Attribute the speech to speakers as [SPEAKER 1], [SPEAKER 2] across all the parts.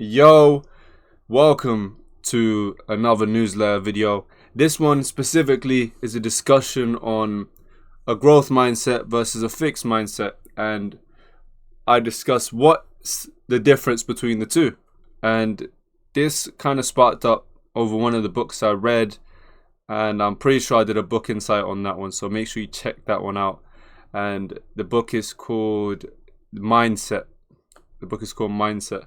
[SPEAKER 1] Yo, welcome to another newsletter video. This one specifically is a discussion on a growth mindset versus a fixed mindset, and I discuss what's the difference between the two. And this kind of sparked up over one of the books I read, and I'm pretty sure I did a book insight on that one, so make sure you check that one out. And the book is called Mindset. The book is called Mindset.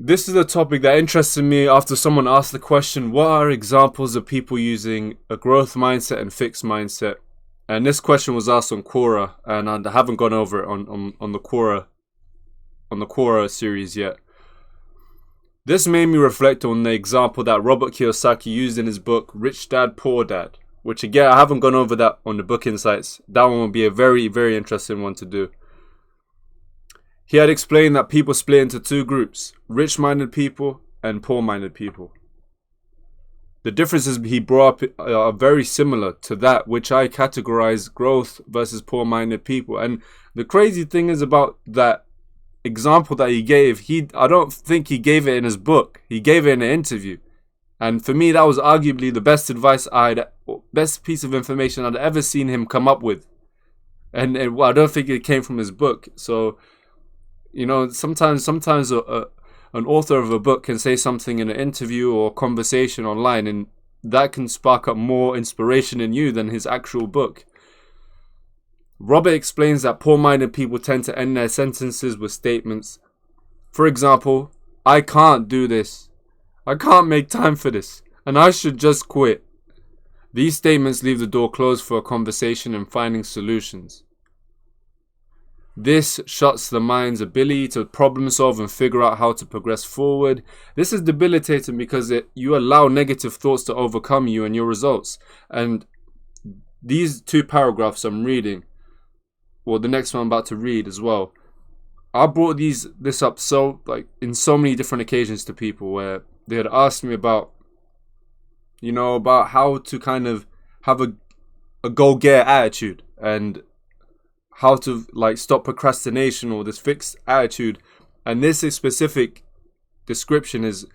[SPEAKER 1] This is a topic that interested me after someone asked the question, what are examples of people using a growth mindset and fixed mindset? And this question was asked on Quora, and I haven't gone over it on the Quora series yet. This made me reflect on the example that Robert Kiyosaki used in his book Rich Dad Poor Dad, which again I haven't gone over that on the book insights. That one will be a very, very interesting one to do. He had explained that people split into two groups, rich-minded people and poor-minded people. The differences he brought up are very similar to that which I categorize growth versus poor-minded people. And the crazy thing is about that example that he gave, I don't think he gave it in his book. He gave it in an interview. And for me, that was arguably the best best piece of information I'd ever seen him come up with. And I don't think it came from his book. So, you know, sometimes an author of a book can say something in an interview or conversation online, and that can spark up more inspiration in you than his actual book. Robert explains that poor-minded people tend to end their sentences with statements. For example, I can't do this. I can't make time for this. And I should just quit. These statements leave the door closed for a conversation and finding solutions. This shuts the mind's ability to problem solve and figure out how to progress forward. This is debilitating because you allow negative thoughts to overcome you and your results. And these two paragraphs I'm reading, or the next one I'm about to read as well, I brought this up in so many different occasions to people where they had asked me about how to kind of have a go-getter attitude and how to stop procrastination or this fixed attitude. And this specific description is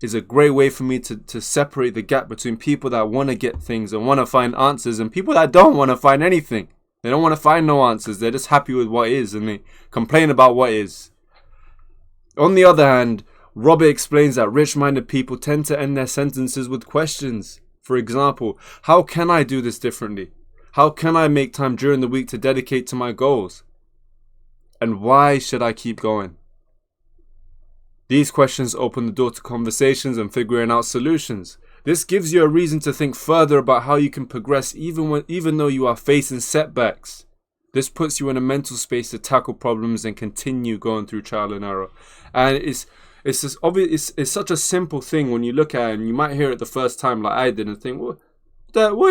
[SPEAKER 1] a great way for me to separate the gap between people that want to get things and want to find answers and people that don't want to find anything. They don't want to find no answers. They're just happy with what is and they complain about what is. On the other hand, Robert explains that rich-minded people tend to end their sentences with questions. For example, how can I do this differently? How can I make time during the week to dedicate to my goals? And why should I keep going? These questions open the door to conversations and figuring out solutions. This gives you a reason to think further about how you can progress even though you are facing setbacks. This puts you in a mental space to tackle problems and continue going through trial and error. And it's just obvious. It's such a simple thing when you look at it, and you might hear it the first time like I did and think, what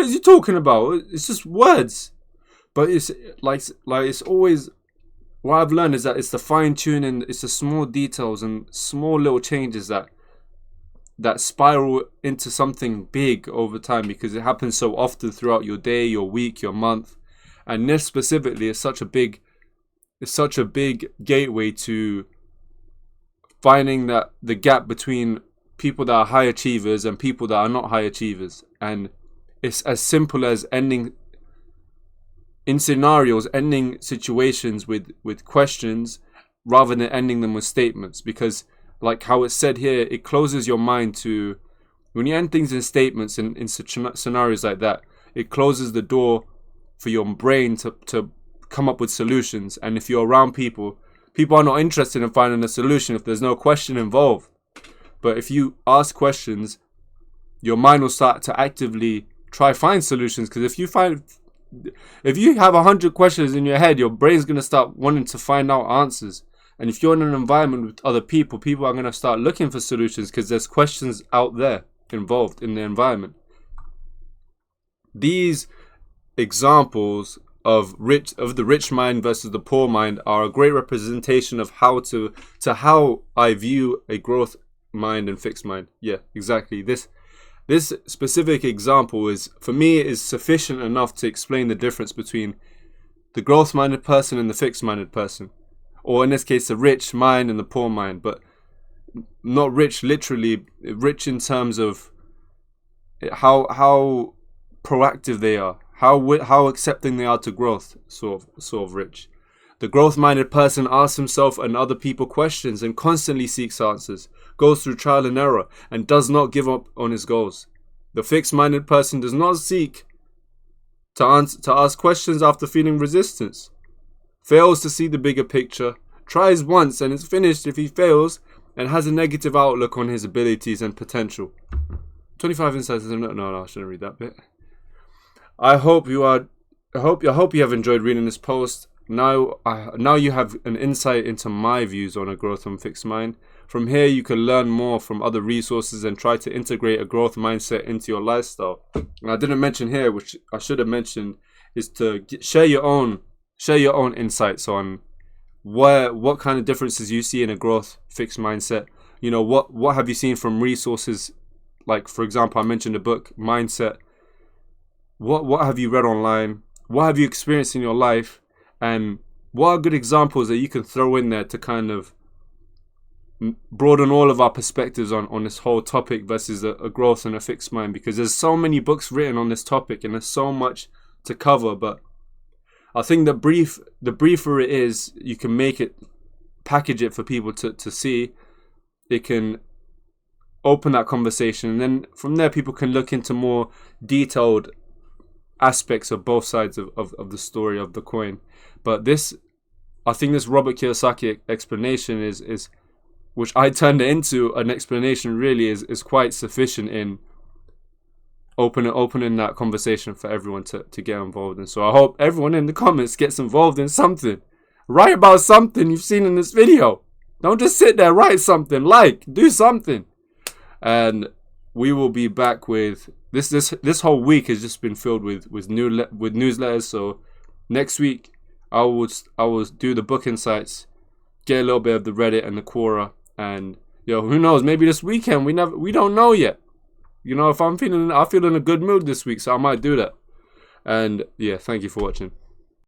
[SPEAKER 1] is he talking about? It's just words. But it's it's always, what I've learned is that it's the fine tuning, it's the small details and small little changes that spiral into something big over time, because it happens so often throughout your day, your week, your month. And this specifically is such a big gateway to finding that the gap between people that are high achievers and people that are not high achievers. And it's as simple as ending situations with questions rather than ending them with statements. Because like how it's said here, it closes your mind to, when you end things in statements and in such scenarios like that, it closes the door for your brain to come up with solutions. And if you're around people are not interested in finding a solution if there's no question involved. But if you ask questions, your mind will start to actively try find solutions. Because if you have 100 questions in your head, your brain's going to start wanting to find out answers. And if you're in an environment with other people are going to start looking for solutions because there's questions out there involved in the environment. These examples of the rich mind versus the poor mind are a great representation of how I view a growth mind and fixed mind. Yeah, exactly. This specific example is sufficient enough to explain the difference between the growth minded person and the fixed minded person. or in this case, the rich mind and the poor mind, but not rich literally, rich in terms of how proactive they are, how accepting they are to growth, sort of rich. The growth-minded person asks himself and other people questions and constantly seeks answers, goes through trial and error, and does not give up on his goals. The fixed-minded person does not seek to ask questions after feeling resistance, fails to see the bigger picture, tries once and is finished if he fails, and has a negative outlook on his abilities and potential. 25 insights. No, I shouldn't read that bit. I hope you have enjoyed reading this post. Now you have an insight into my views on a growth and fixed mind. From here, you can learn more from other resources and try to integrate a growth mindset into your lifestyle. And I didn't mention here, which I should have mentioned, is to share your own insights on what kind of differences you see in a growth fixed mindset. You know, what have you seen from resources? Like, for example, I mentioned the book Mindset. What have you read online? What have you experienced in your life? And what are good examples that you can throw in there to kind of broaden all of our perspectives on this whole topic versus a growth and a fixed mind? Because there's so many books written on this topic and there's so much to cover. But I think the briefer it is, you can make it, package it for people to see. It can open that conversation, and then from there people can look into more detailed aspects of both sides of the story of the coin. But I think this Robert Kiyosaki explanation is which I turned it into an explanation, really is quite sufficient in opening that conversation for everyone to get involved in. So I hope everyone in the comments gets involved in something. Write about something you've seen in this video. Don't just sit there, write something, do something. And we will be back with this whole week has just been filled with newsletters. So next week I will do the book insights, get a little bit of the Reddit and the Quora, and who knows, maybe this weekend we don't know yet. If I feel in a good mood this week, so I might do that. And yeah, thank you for watching.